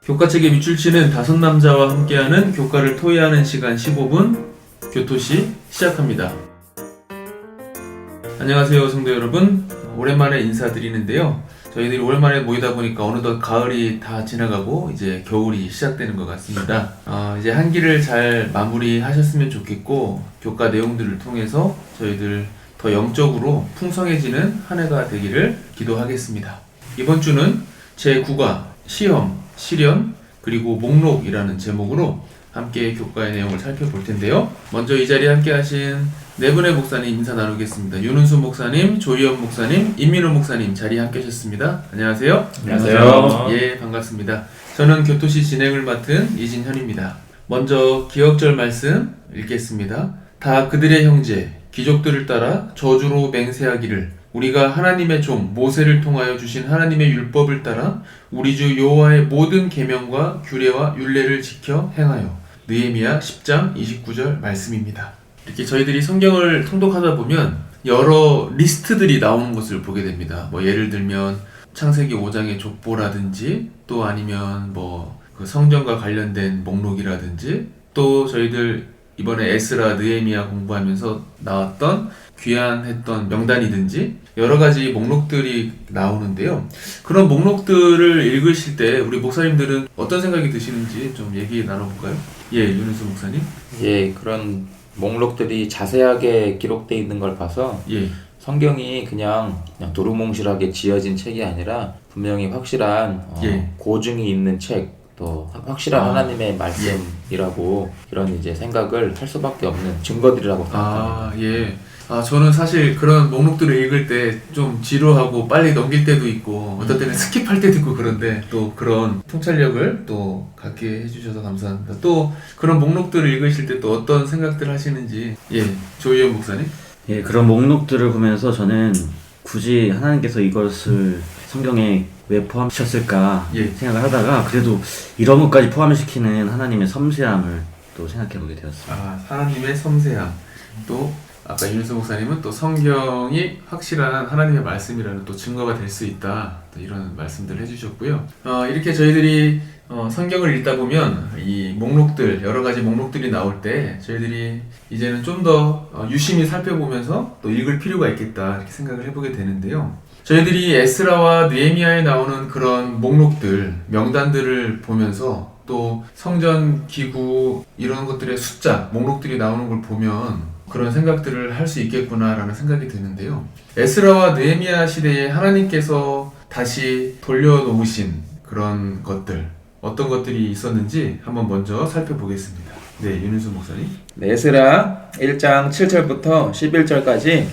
교과책의 밑줄치는 다섯 남자와 함께하는 교과를 토의하는 시간 15분 교토시 시작합니다. 안녕하세요 성도 여러분, 오랜만에 인사드리는데요. 저희들이 오랜만에 모이다 보니까 어느덧 가을이 다 지나가고 이제 겨울이 시작되는 것 같습니다. 이제 한 기를 잘 마무리하셨으면 좋겠고, 교과 내용들을 통해서 저희들 더 영적으로 풍성해지는 한 해가 되기를 기도하겠습니다. 이번 주는 제9과 시험, 시련, 그리고 목록이라는 제목으로 함께 교과의 내용을 살펴볼 텐데요. 먼저 이 자리에 함께 하신 네 분의 목사님 인사 나누겠습니다. 윤은수 목사님, 조희연 목사님, 임민호 목사님 자리에 함께 하셨습니다. 안녕하세요. 안녕하세요. 예, 반갑습니다. 저는 교토시 진행을 맡은 이진현입니다. 먼저 기억절 말씀 읽겠습니다. 다 그들의 형제, 귀족들을 따라 저주로 맹세하기를 우리가 하나님의 종 모세를 통하여 주신 하나님의 율법을 따라 우리 주 여호와의 모든 계명과 규례와 율례를 지켜 행하여. 느헤미야 10장 29절 말씀입니다. 이렇게 저희들이 성경을 통독하다 보면 여러 리스트들이 나오는 것을 보게 됩니다. 예를 들면 창세기 5장의 족보라든지, 또 아니면 그 성전과 관련된 목록이라든지, 또 저희들 이번에 에스라, 느헤미야 공부하면서 나왔던 귀환했던 명단이든지 여러 가지 목록들이 나오는데요. 그런 목록들을 읽으실 때 우리 목사님들은 어떤 생각이 드시는지 좀 얘기 나눠볼까요? 예, 윤은수 목사님. 예, 그런 목록들이 자세하게 기록되어 있는 걸 봐서 예. 성경이 그냥 도루몽실하게 지어진 책이 아니라 분명히 확실한 고증이 있는 책, 또 확실한 하나님의 말씀이라고 이런 이제 생각을 할 수밖에 없는 증거들이라고 생각합니다. 예. 저는 사실 그런 목록들을 읽을 때 좀 지루하고 빨리 넘길 때도 있고, 어떨 때는 스킵할 때도 있고, 그런데 또 그런 통찰력을 또 갖게 해주셔서 감사합니다. 또 그런 목록들을 읽으실 때 또 어떤 생각들 하시는지, 예, 조희연 목사님. 예, 그런 목록들을 보면서 저는 굳이 하나님께서 이것을 성경에 왜 포함시켰을까 생각을 하다가, 그래도 이런 것까지 포함시키는 하나님의 섬세함을 또 생각해보게 되었습니다. 하나님의 섬세함. 또 아까 윤수 목사님은 또 성경이 확실한 하나님의 말씀이라는 또 증거가 될 수 있다, 또 이런 말씀들을 해주셨고요. 이렇게 저희들이 성경을 읽다 보면 이 목록들, 여러 가지 목록들이 나올 때 저희들이 이제는 좀 더 유심히 살펴보면서 또 읽을 필요가 있겠다, 이렇게 생각을 해보게 되는데요. 저희들이 에스라와 느헤미야에 나오는 그런 목록들, 명단들을 보면서 또 성전 기구 이런 것들의 숫자, 목록들이 나오는 걸 보면 그런 생각들을 할 수 있겠구나라는 생각이 드는데요. 에스라와 느헤미야 시대에 하나님께서 다시 돌려놓으신 그런 것들, 어떤 것들이 있었는지 한번 먼저 살펴보겠습니다. 네, 윤은수 목사님. 네, 에스라 1장 7절부터 11절까지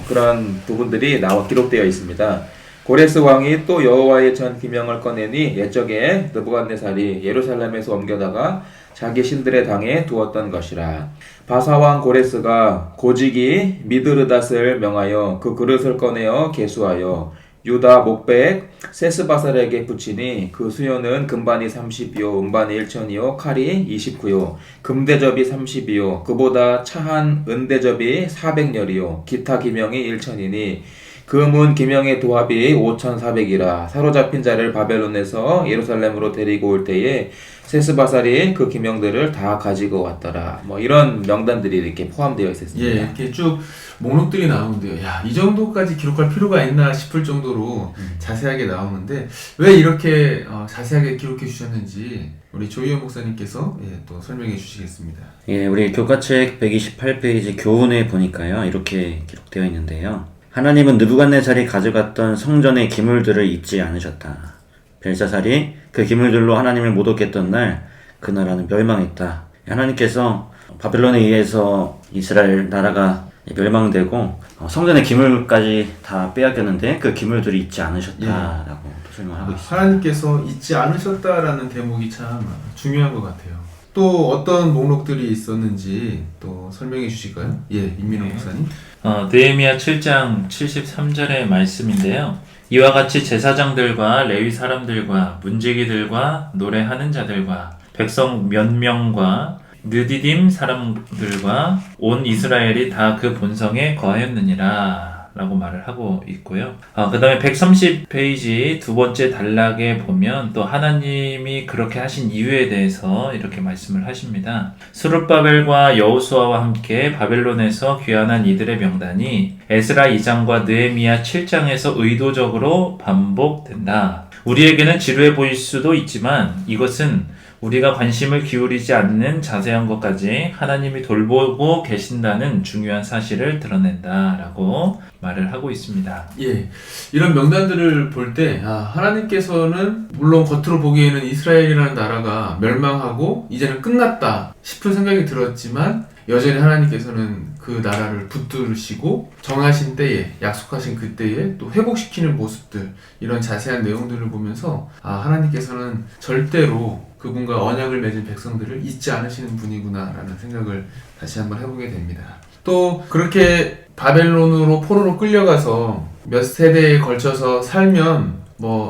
그런 부분들이 기록되어 있습니다. 고레스 왕이 또 여호와의 전 기명을 꺼내니 옛적에 느부갓네살이 예루살렘에서 옮겨다가 자기 신들의 당에 두었던 것이라. 바사왕 고레스가 고직이 미드르닷을 명하여 그 그릇을 꺼내어 계수하여 유다 목백 세스바살에게 붙이니 그 수요는 금반이 30이요 은반이 1천이요 칼이 29요 금대접이 30이요 그보다 차한 은대접이 400열이요 기타 기명이 1천이니 금은 기명의 도합이 5,400이라. 사로잡힌 자를 바벨론에서 예루살렘으로 데리고 올 때에 세스바살이 그 기명들을 다 가지고 왔더라. 이런 명단들이 이렇게 포함되어 있었습니다. 예, 이렇게 쭉 목록들이 나오는데요. 야, 이 정도까지 기록할 필요가 있나 싶을 정도로 자세하게 나오는데 왜 이렇게 자세하게 기록해 주셨는지 우리 조희연 목사님께서 또 설명해 주시겠습니다. 예, 우리 교과책 128페이지 교훈에 보니까요, 이렇게 기록되어 있는데요. 하나님은 느부갓네살이 가져갔던 성전의 기물들을 잊지 않으셨다. 벨사살이 그 기물들로 하나님을 모독했던 날, 그 나라는 멸망했다. 하나님께서 바벨론에 의해서 이스라엘 나라가 멸망되고 성전의 기물까지 다 빼앗겼는데 그 기물들을 잊지 않으셨다라고 또 설명하고 있습니다. 하나님께서 잊지 않으셨다라는 대목이 참 중요한 것 같아요. 또 어떤 목록들이 있었는지 또 설명해 주실까요? 예, 임민호 목사님. 느헤미야 7장 73절의 말씀인데요. 이와 같이 제사장들과 레위 사람들과 문지기들과 노래하는 자들과 백성 몇 명과 느디딤 사람들과 온 이스라엘이 다 그 본성에 거하였느니라. 라고 말을 하고 있고요. 그 다음에 130페이지 두 번째 단락에 보면 또 하나님이 그렇게 하신 이유에 대해서 이렇게 말씀을 하십니다. 스룹바벨과 여호수아와 함께 바벨론에서 귀환한 이들의 명단이 에스라 2장과 느헤미야 7장에서 의도적으로 반복된다. 우리에게는 지루해 보일 수도 있지만 이것은 우리가 관심을 기울이지 않는 자세한 것까지 하나님이 돌보고 계신다는 중요한 사실을 드러낸다라고 말을 하고 있습니다. 예, 이런 명단들을 볼 때 하나님께서는 물론 겉으로 보기에는 이스라엘이라는 나라가 멸망하고 이제는 끝났다 싶은 생각이 들었지만 여전히 하나님께서는 그 나라를 붙들으시고 정하신 때에 약속하신 그 때에 또 회복시키는 모습들, 이런 자세한 내용들을 보면서 하나님께서는 절대로 그분과 언약을 맺은 백성들을 잊지 않으시는 분이구나 라는 생각을 다시 한번 해보게 됩니다. 또 그렇게 바벨론으로 포로로 끌려가서 몇 세대에 걸쳐서 살면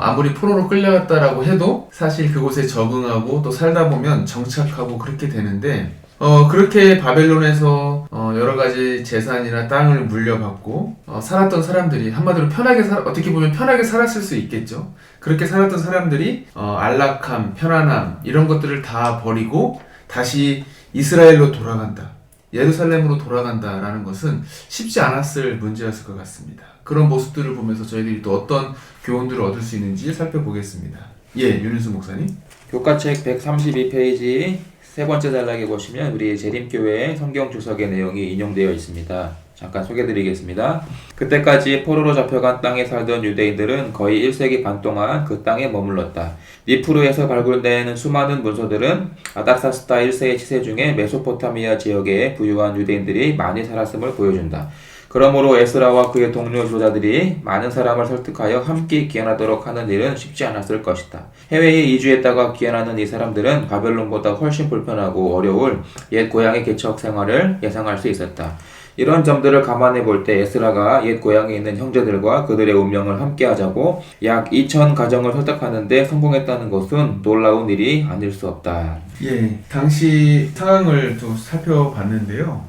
아무리 포로로 끌려갔다라고 해도 사실 그곳에 적응하고 또 살다 보면 정착하고 그렇게 되는데 그렇게 바벨론에서 여러 가지 재산이나 땅을 물려받고 살았던 사람들이 한마디로 어떻게 보면 편하게 살았을 수 있겠죠. 그렇게 살았던 사람들이 안락함, 편안함 이런 것들을 다 버리고 다시 이스라엘로 돌아간다, 예루살렘으로 돌아간다라는 것은 쉽지 않았을 문제였을 것 같습니다. 그런 모습들을 보면서 저희들이 또 어떤 교훈들을 얻을 수 있는지 살펴보겠습니다. 예, 윤은수 목사님. 교과책 132페이지 세 번째 단락에 보시면 우리 재림교회 성경 주석의 내용이 인용되어 있습니다. 잠깐 소개드리겠습니다. 그때까지 포로로 잡혀간 땅에 살던 유대인들은 거의 1세기 반 동안 그 땅에 머물렀다. 니프루에서 발굴되는 수많은 문서들은 아닥사스다 1세의 치세 중에 메소포타미아 지역에 부유한 유대인들이 많이 살았음을 보여준다. 그러므로 에스라와 그의 동료 지도자들이 많은 사람을 설득하여 함께 귀환하도록 하는 일은 쉽지 않았을 것이다. 해외에 이주했다가 귀환하는 이 사람들은 바벨론보다 훨씬 불편하고 어려울 옛 고향의 개척 생활을 예상할 수 있었다. 이런 점들을 감안해 볼 때 에스라가 옛 고향에 있는 형제들과 그들의 운명을 함께하자고 약 2,000 가정을 설득하는 데 성공했다는 것은 놀라운 일이 아닐 수 없다. 예, 당시 상황을 또 살펴봤는데요.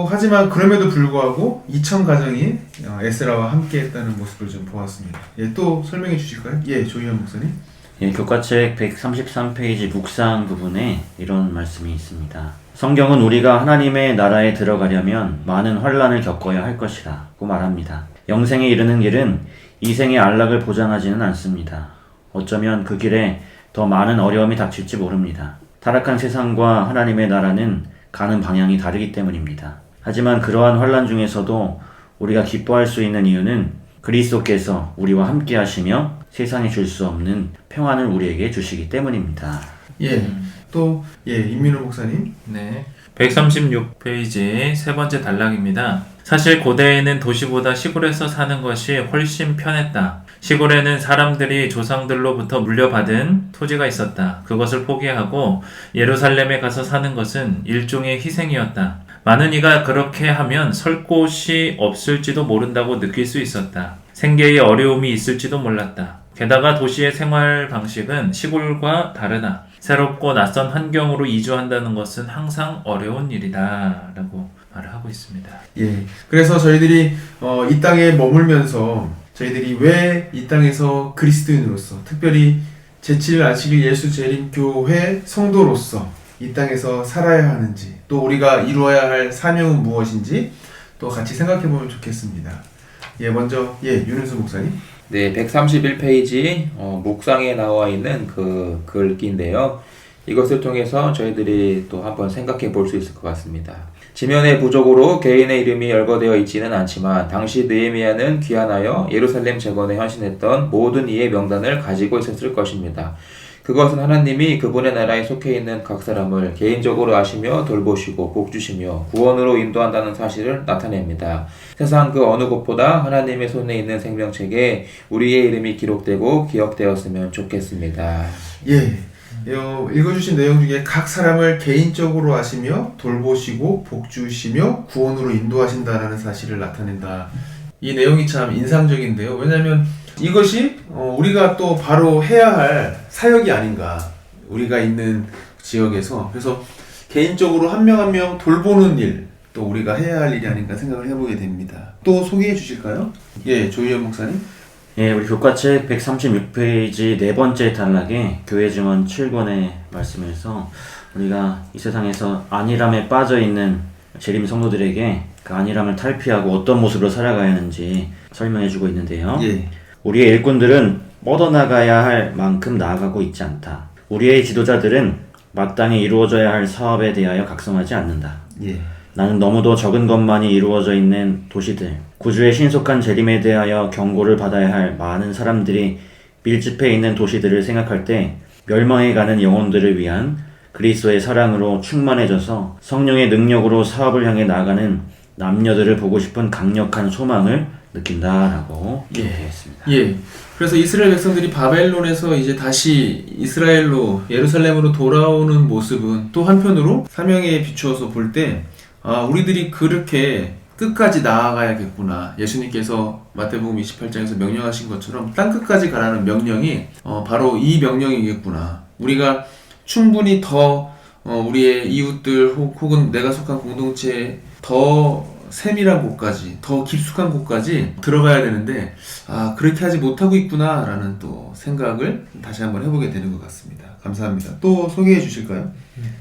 하지만 그럼에도 불구하고 2,000 가정이 에스라와 함께 했다는 모습을 좀 보았습니다. 예, 또 설명해 주실까요? 예, 조희연 목사님. 예, 교과책 133페이지 묵상 부분에 이런 말씀이 있습니다. 성경은 우리가 하나님의 나라에 들어가려면 많은 환난을 겪어야 할 것이라고 말합니다. 영생에 이르는 길은 이 생의 안락을 보장하지는 않습니다. 어쩌면 그 길에 더 많은 어려움이 닥칠지 모릅니다. 타락한 세상과 하나님의 나라는 가는 방향이 다르기 때문입니다. 하지만 그러한 환난 중에서도 우리가 기뻐할 수 있는 이유는 그리스도께서 우리와 함께 하시며 세상에 줄 수 없는 평안을 우리에게 주시기 때문입니다. 예, 임민호 목사님. 네. 136페이지 세 번째 단락입니다. 사실 고대에는 도시보다 시골에서 사는 것이 훨씬 편했다. 시골에는 사람들이 조상들로부터 물려받은 토지가 있었다. 그것을 포기하고 예루살렘에 가서 사는 것은 일종의 희생이었다. 많은 이가 그렇게 하면 설 곳이 없을지도 모른다고 느낄 수 있었다. 생계에 어려움이 있을지도 몰랐다. 게다가 도시의 생활 방식은 시골과 다르다. 새롭고 낯선 환경으로 이주한다는 것은 항상 어려운 일이다 라고 말을 하고 있습니다. 예, 그래서 저희들이 이 땅에 머물면서 저희들이 왜 이 땅에서 그리스도인으로서, 특별히 제7일 안식일 예수 재림교회 성도로서 이 땅에서 살아야 하는지, 또 우리가 이루어야 할 사명은 무엇인지 또 같이 생각해 보면 좋겠습니다. 예, 먼저 윤은수 목사님. 네, 131페이지 묵상에 나와 있는 그 글귀인데요. 이것을 통해서 저희들이 또 한번 생각해 볼 수 있을 것 같습니다. 지면의 부족으로 개인의 이름이 열거되어 있지는 않지만 당시 느헤미야는 귀환하여 예루살렘 재건에 헌신했던 모든 이의 명단을 가지고 있었을 것입니다. 그것은 하나님이 그분의 나라에 속해 있는 각 사람을 개인적으로 아시며 돌보시고 복주시며 구원으로 인도한다는 사실을 나타냅니다. 세상 그 어느 곳보다 하나님의 손에 있는 생명책에 우리의 이름이 기록되고 기억되었으면 좋겠습니다. 예, 읽어주신 내용 중에 각 사람을 개인적으로 아시며 돌보시고 복주시며 구원으로 인도하신다라는 사실을 나타낸다. 이 내용이 참 인상적인데요. 왜냐하면 이것이 우리가 또 바로 해야 할 사역이 아닌가, 우리가 있는 지역에서. 그래서 개인적으로 한 명 한 명 돌보는 일, 또 우리가 해야 할 일이 아닌가 생각을 해보게 됩니다. 또 소개해 주실까요? 예, 조희연 목사님. 예, 우리 교과책 136페이지 네 번째 단락에 교회 증언 7권의 말씀에서 우리가 이 세상에서 안일함에 빠져 있는 재림 성도들에게 그 안일함을 탈피하고 어떤 모습으로 살아가야 하는지 설명해 주고 있는데요. 예. 우리의 일꾼들은 뻗어나가야 할 만큼 나아가고 있지 않다. 우리의 지도자들은 마땅히 이루어져야 할 사업에 대하여 각성하지 않는다. 예. 나는 너무도 적은 것만이 이루어져 있는 도시들, 구주의 신속한 재림에 대하여 경고를 받아야 할 많은 사람들이 밀집해 있는 도시들을 생각할 때 멸망해 가는 영혼들을 위한 그리스도의 사랑으로 충만해져서 성령의 능력으로 사업을 향해 나아가는 남녀들을 보고 싶은 강력한 소망을 느낀다라고 기록되어 있습니다. 예. 그래서 이스라엘 백성들이 바벨론에서 이제 다시 이스라엘로 예루살렘으로 돌아오는 모습은 또 한편으로 사명에 비추어서 볼 때 우리들이 그렇게 끝까지 나아가야겠구나. 예수님께서 마태복음 28장에서 명령하신 것처럼 땅 끝까지 가라는 명령이 바로 이 명령이겠구나. 우리가 충분히 더 우리의 이웃들 혹은 내가 속한 공동체에 더 세밀한 곳까지, 더 깊숙한 곳까지 들어가야 되는데 그렇게 하지 못하고 있구나 라는 또 생각을 다시 한번 해보게 되는 것 같습니다. 감사합니다. 또 소개해 주실까요?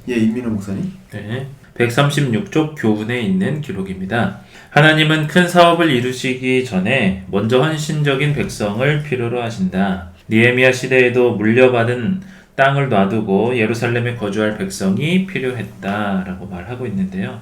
예, 임민호 목사님. 네. 136쪽 교훈에 있는 기록입니다. 하나님은 큰 사업을 이루시기 전에 먼저 헌신적인 백성을 필요로 하신다. 느헤미야 시대에도 물려받은 땅을 놔두고 예루살렘에 거주할 백성이 필요했다라고 말하고 있는데요.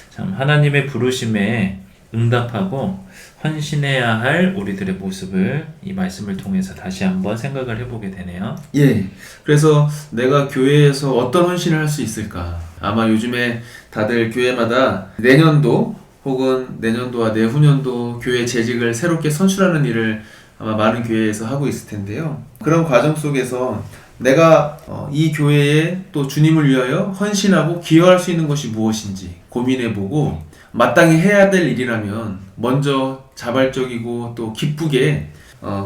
참 하나님의 부르심에 응답하고 헌신해야 할 우리들의 모습을 이 말씀을 통해서 다시 한번 생각을 해보게 되네요. 예. 그래서 내가 교회에서 어떤 헌신을 할 수 있을까? 아마 요즘에 다들 교회마다 내년도 혹은 내년도와 내후년도 교회 재직을 새롭게 선출하는 일을 아마 많은 교회에서 하고 있을 텐데요. 그런 과정 속에서 내가 이 교회에 또 주님을 위하여 헌신하고 기여할 수 있는 것이 무엇인지 고민해보고 마땅히 해야 될 일이라면 먼저 자발적이고 또 기쁘게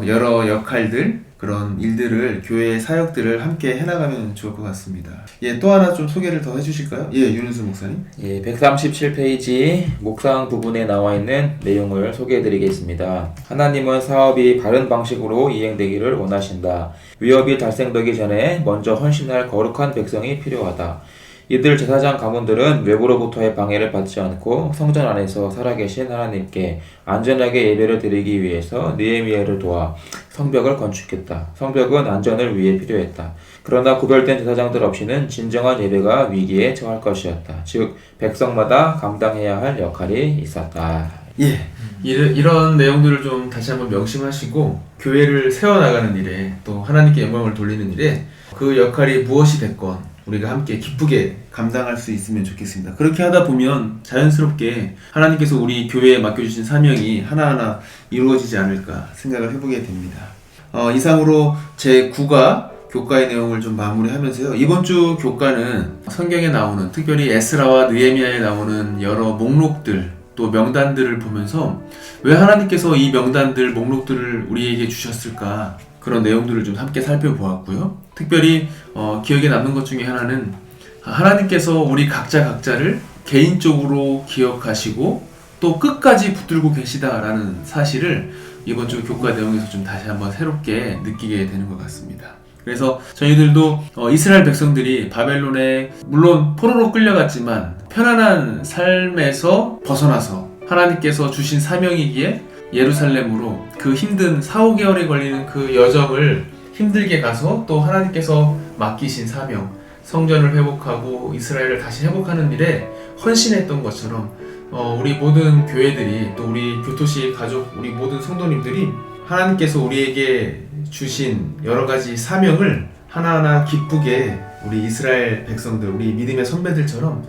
여러 역할들 그런 일들을 교회의 사역들을 함께 해나가면 좋을 것 같습니다. 예, 또 하나 좀 소개를 더 해주실까요? 예, 윤은수 목사님. 예, 137페이지 묵상 부분에 나와 있는 내용을 소개해드리겠습니다. 하나님은 사업이 바른 방식으로 이행되기를 원하신다. 위협이 발생되기 전에 먼저 헌신할 거룩한 백성이 필요하다. 이들 제사장 가문들은 외부로부터의 방해를 받지 않고 성전 안에서 살아계신 하나님께 안전하게 예배를 드리기 위해서 느헤미야를 도와 성벽을 건축했다. 성벽은 안전을 위해 필요했다. 그러나 구별된 제사장들 없이는 진정한 예배가 위기에 처할 것이었다. 즉 백성마다 감당해야 할 역할이 있었다. 예, 이런 내용들을 좀 다시 한번 명심하시고 교회를 세워나가는 일에 또 하나님께 영광을 돌리는 일에 그 역할이 무엇이 됐건 우리가 함께 기쁘게 감당할 수 있으면 좋겠습니다. 그렇게 하다 보면 자연스럽게 하나님께서 우리 교회에 맡겨주신 사명이 하나하나 이루어지지 않을까 생각을 해보게 됩니다. 이상으로 제9가 교과의 내용을 좀 마무리하면서요. 이번 주 교과는 성경에 나오는 특별히 에스라와 느헤미야에 나오는 여러 목록들 또 명단들을 보면서 왜 하나님께서 이 명단들 목록들을 우리에게 주셨을까 그런 내용들을 좀 함께 살펴보았고요. 특별히 기억에 남는 것 중에 하나는 하나님께서 우리 각자를 개인적으로 기억하시고 또 끝까지 붙들고 계시다라는 사실을 이번 주 교과 내용에서 좀 다시 한번 새롭게 느끼게 되는 것 같습니다. 그래서 저희들도 이스라엘 백성들이 바벨론에 물론 포로로 끌려갔지만 편안한 삶에서 벗어나서 하나님께서 주신 사명이기에 예루살렘으로 그 힘든 4-5개월에 걸리는 그 여정을 힘들게 가서 또 하나님께서 맡기신 사명, 성전을 회복하고 이스라엘을 다시 회복하는 일에 헌신했던 것처럼 우리 모든 교회들이 또 우리 교토시 가족, 우리 모든 성도님들이 하나님께서 우리에게 주신 여러 가지 사명을 하나하나 기쁘게 우리 이스라엘 백성들, 우리 믿음의 선배들처럼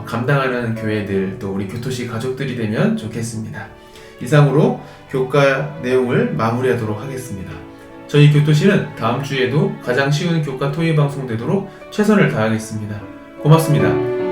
감당하는 교회들 또 우리 교토시 가족들이 되면 좋겠습니다. 이상으로 교과 내용을 마무리하도록 하겠습니다. 저희 교토시는 다음 주에도 가장 쉬운 교과 토의 방송 되도록 최선을 다하겠습니다. 고맙습니다.